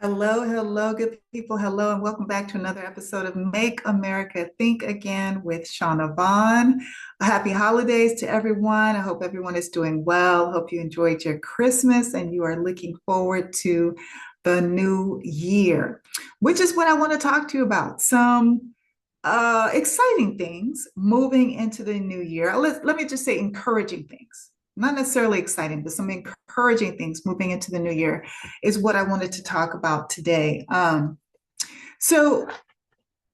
Hello, hello, good people. Hello, and welcome back to another episode of Make America Think Again with Shauna Vaughn. Happy holidays to everyone. I hope everyone is doing well. Hope you enjoyed your Christmas and you are looking forward to the new year, which is what I want to talk to you about. Some exciting things moving into the new year. Let me just say encouraging things, not necessarily exciting, but some encouraging things moving into the new year is what I wanted to talk about today. So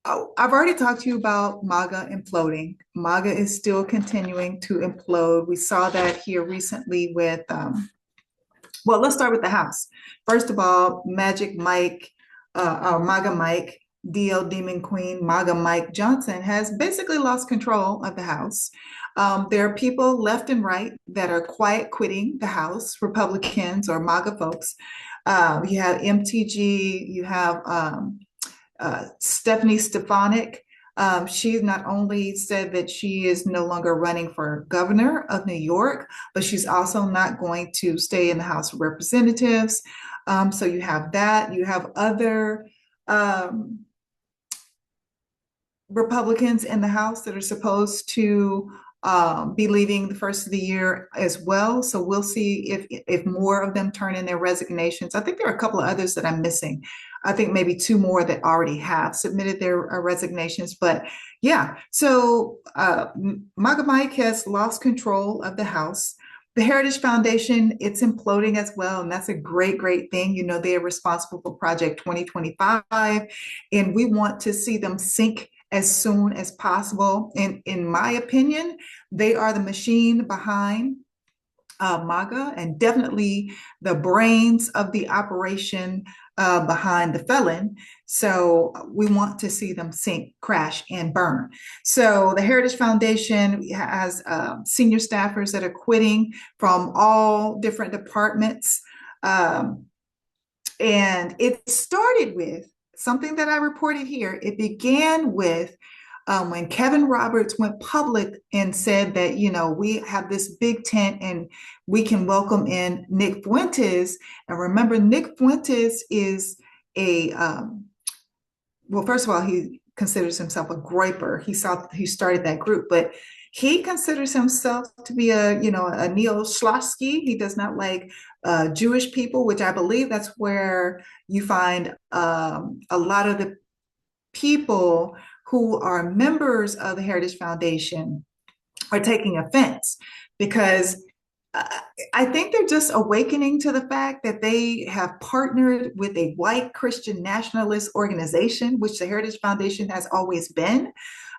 I've already talked to you about MAGA imploding. MAGA is still continuing to implode. We saw that here recently with, well, let's start with the House. First of all, Magic Mike, MAGA Mike, DL Demon Queen, MAGA Mike Johnson has basically lost control of the House. There are people left and right that are quiet quitting the House, Republicans or MAGA folks. You have MTG, you have Stephanie Stefanik. She not only said that she is no longer running for governor of New York, but she's also not going to stay in the House of Representatives. So you have that. You have other Republicans in the House that are supposed to be leaving the first of the year as well. So we'll see if more of them turn in their resignations. I think there are a couple of others that I'm missing. I think maybe two more that already have submitted their resignations. But yeah, so MAGA Mike has lost control of the House. The Heritage Foundation, it's imploding as well. And that's a great, great thing. You know, they are responsible for Project 2025, and we want to see them sink as soon as possible. And in my opinion, they are the machine behind MAGA and definitely the brains of the operation behind the felon. So we want to see them sink, crash, and burn. So the Heritage Foundation has senior staffers that are quitting from all different departments. And it started with something that I reported here. It began with when Kevin Roberts went public and said that, you know, we have this big tent and we can welcome in Nick Fuentes. And remember, Nick Fuentes is well, first of all, he considers himself a groyper. He started that group, but he considers himself to be a neo-Schlossky. He does not like Jewish people, which I believe that's where you find a lot of the people who are members of the Heritage Foundation are taking offense because I think they're just awakening to the fact that they have partnered with a white Christian nationalist organization, which the Heritage Foundation has always been.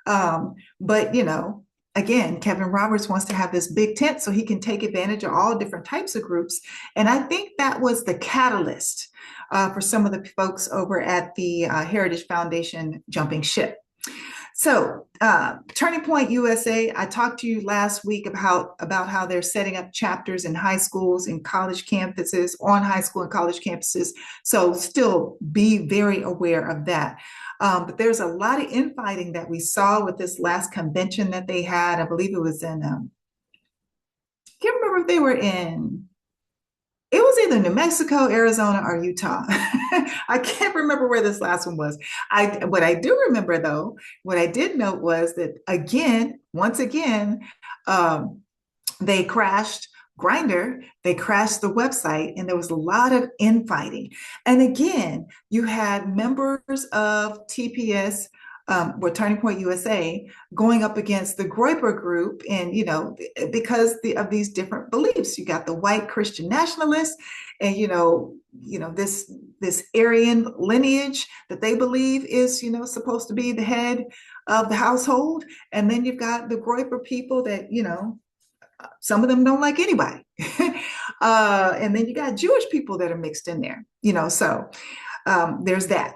But, you know, again, Kevin Roberts wants to have this big tent so he can take advantage of all different types of groups. And I think that was the catalyst for some of the folks over at the Heritage Foundation jumping ship. So, Turning Point USA, I talked to you last week about how they're setting up chapters in high schools and college campuses, on high school and college campuses. So still be very aware of that. But there's a lot of infighting that we saw with this last convention that they had. I believe it was in, I can't remember if they were in, it was either New Mexico, Arizona, or Utah. I can't remember where this last one was. What I do remember though, what I did note was that once again, they crashed Grindr, they crashed the website, and there was a lot of infighting. And again, you had members of TPS, or Turning Point USA, going up against the Groyper group, and because of these different beliefs, you got the white Christian nationalists, and this Aryan lineage that they believe is supposed to be the head of the household, and then you've got the Groyper people that some of them don't like anybody. And then you got Jewish people that are mixed in there, so there's that.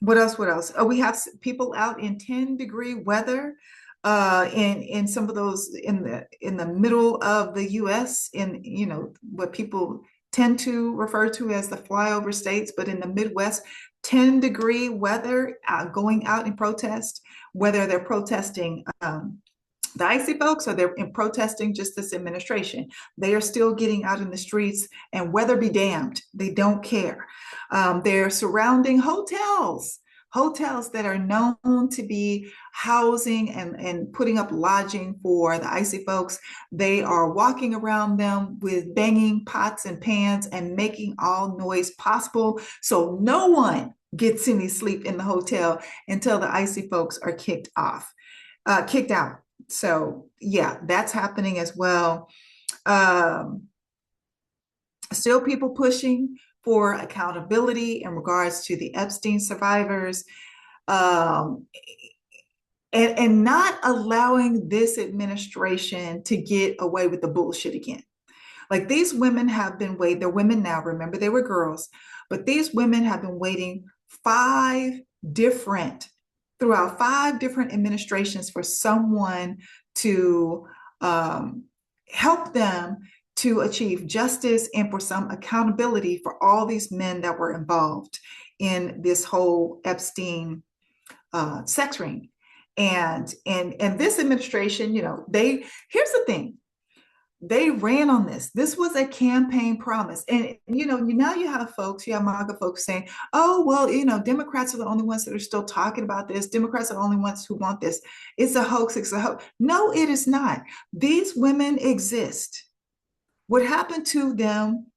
What else? What else? Oh, we have people out in 10-degree weather in some of those in the middle of the US, in what people tend to refer to as the flyover states, but in the Midwest, 10-degree weather, going out in protest, whether they're protesting The icy folks are there in protesting just this administration. They are still getting out in the streets, and weather be damned, they don't care. They're surrounding hotels that are known to be housing and putting up lodging for the icy folks. They are walking around them with banging pots and pans and making all noise possible so no one gets any sleep in the hotel until the icy folks are kicked out. So yeah, that's happening as well. Um, Still people pushing for accountability in regards to the Epstein survivors, um, and not allowing this administration to get away with the bullshit again. Like these women have been waiting, they're women now, remember they were girls, but these women have been waiting five different, throughout five different administrations for someone to help them to achieve justice and for some accountability for all these men that were involved in this whole Epstein sex ring. And this administration, here's the thing, they ran on this. This was a campaign promise. And, now you have MAGA folks saying, oh, well, Democrats are the only ones that are still talking about this. Democrats are the only ones who want this. It's a hoax. It's a hoax. No, it is not. These women exist. What happened to them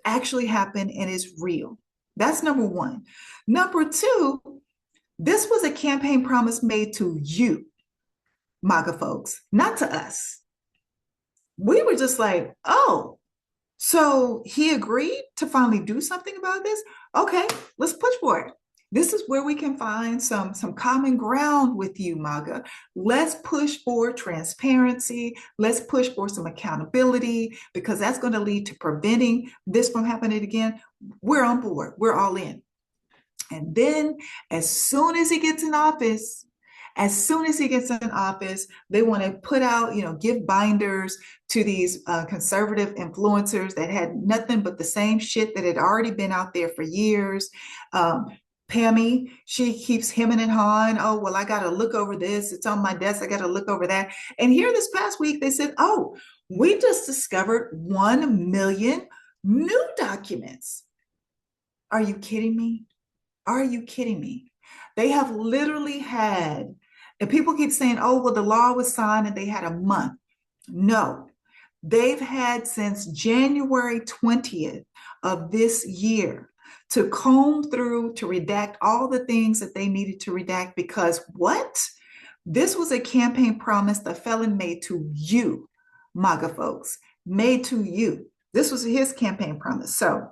actually happened and is real. That's number one. Number two, this was a campaign promise made to you, MAGA folks, not to us. We were just like, oh, so he agreed to finally do something about this? Okay, let's push for it. This is where we can find some common ground with you, MAGA. Let's push for transparency. Let's push for some accountability, because that's going to lead to preventing this from happening again. We're on board. We're all in. And then as soon as he gets in office, they want to put out, give binders to these conservative influencers that had nothing but the same shit that had already been out there for years. Pammy, she keeps hemming and hawing. Oh, well, I got to look over this. It's on my desk. I got to look over that. And here this past week, they said, oh, we just discovered 1 million new documents. Are you kidding me? Are you kidding me? They have literally had, and people keep saying, oh, well, the law was signed and they had a month. No, they've had since January 20th of this year to comb through, to redact all the things that they needed to redact, because what? This was a campaign promise the felon made to you, MAGA folks, made to you. This was his campaign promise. So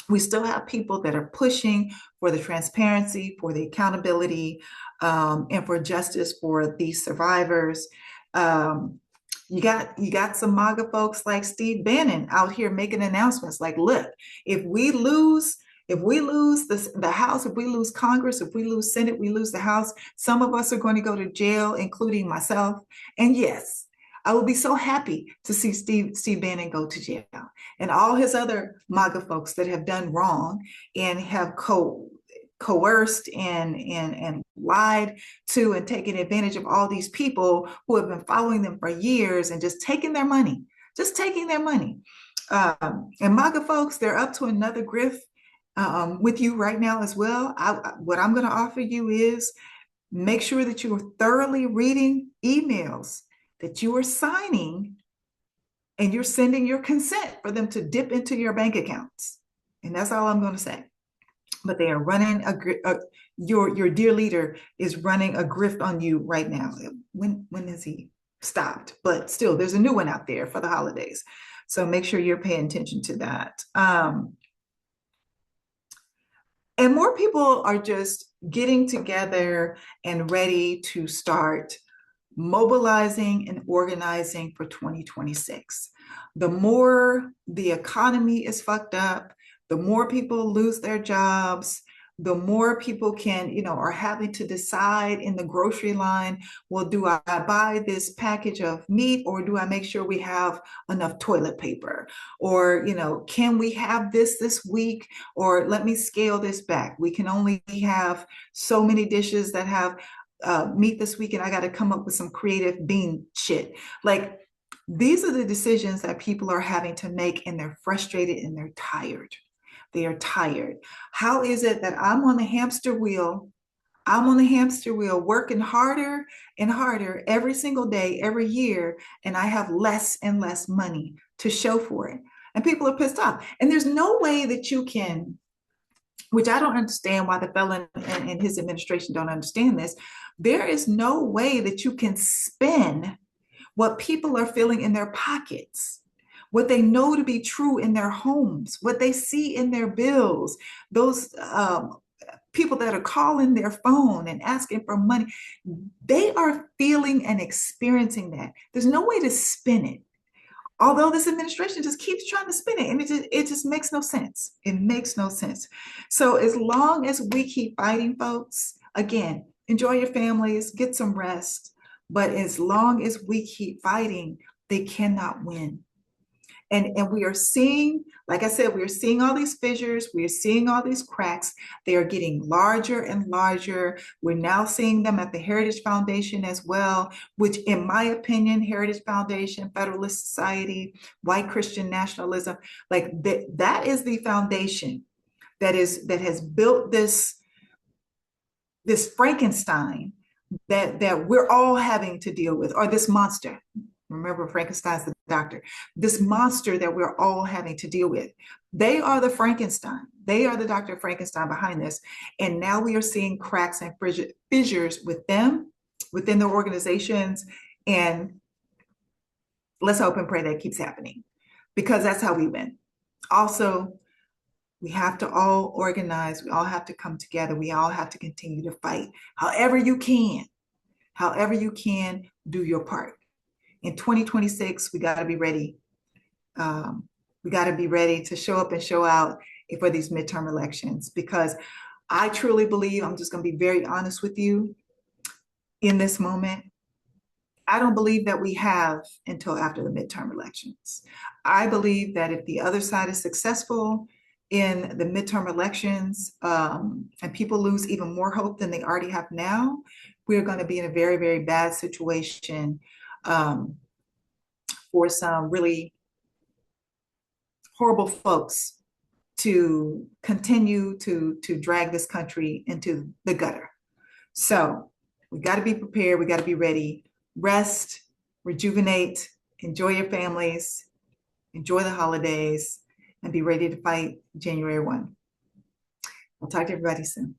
we still have people that are pushing for the transparency, for the accountability, and for justice for these survivors. You got some MAGA folks like Steve Bannon out here making announcements like, look, if we lose the House, if we lose Congress, if we lose Senate, we lose the House, some of us are going to go to jail, including myself. And yes, I will be so happy to see Steve Bannon go to jail, and all his other MAGA folks that have done wrong and have coerced and lied to and taken advantage of all these people who have been following them for years and just taking their money. And MAGA folks, they're up to another grift with you right now as well. What I'm going to offer you is make sure that you are thoroughly reading emails that you are signing, and you're sending your consent for them to dip into your bank accounts. And that's all I'm going to say. But they are running your dear leader is running a grift on you right now. When has he stopped? But still, there's a new one out there for the holidays. So make sure you're paying attention to that. And more people are just getting together and ready to start mobilizing and organizing for 2026. The more the economy is fucked up, the more people lose their jobs, the more people are having to decide in the grocery line, well, do I buy this package of meat, or do I make sure we have enough toilet paper? Or, can we have this week, or let me scale this back. We can only have so many dishes that have meet this weekend. I got to come up with some creative bean shit. Like, these are the decisions that people are having to make, and they're frustrated and they're tired. They are tired. How is it that I'm on the hamster wheel? I'm on the hamster wheel working harder and harder every single day, every year, and I have less and less money to show for it. And people are pissed off. And there's no way that you can, which I don't understand why the felon and his administration don't understand this. There is no way that you can spin what people are feeling in their pockets, what they know to be true in their homes, what they see in their bills, those people that are calling their phone and asking for money, they are feeling and experiencing that. There's no way to spin it. Although this administration just keeps trying to spin it, and it just makes no sense. It makes no sense. So as long as we keep fighting, folks, again, enjoy your families, get some rest. But as long as we keep fighting, they cannot win. And we are seeing, like I said, we are seeing all these fissures, we are seeing all these cracks. They are getting larger and larger. We're now seeing them at the Heritage Foundation as well, which in my opinion, Heritage Foundation, Federalist Society, white Christian nationalism, like that is the foundation that has built this Frankenstein that we're all having to deal with, or this monster. Remember, Frankenstein's the doctor. This monster that we're all having to deal with. They are the Frankenstein. They are the Dr. Frankenstein behind this. And now we are seeing cracks and fissures with them, within their organizations. And let's hope and pray that keeps happening, because that's how we win. Also, we have to all organize. We all have to come together. We all have to continue to fight. However you can, do your part. In 2026, we got to be ready. We got to be ready to show up and show out for these midterm elections, because I truly believe, I'm just going to be very honest with you in this moment, I don't believe that we have until after the midterm elections. I believe that if the other side is successful in the midterm elections, and people lose even more hope than they already have now, we're going to be in a very, very bad situation for some really horrible folks to continue to drag this country into the gutter. So we got to be prepared. We got to be ready. Rest, rejuvenate, enjoy your families, enjoy the holidays, and be ready to fight January 1. I'll talk to everybody soon.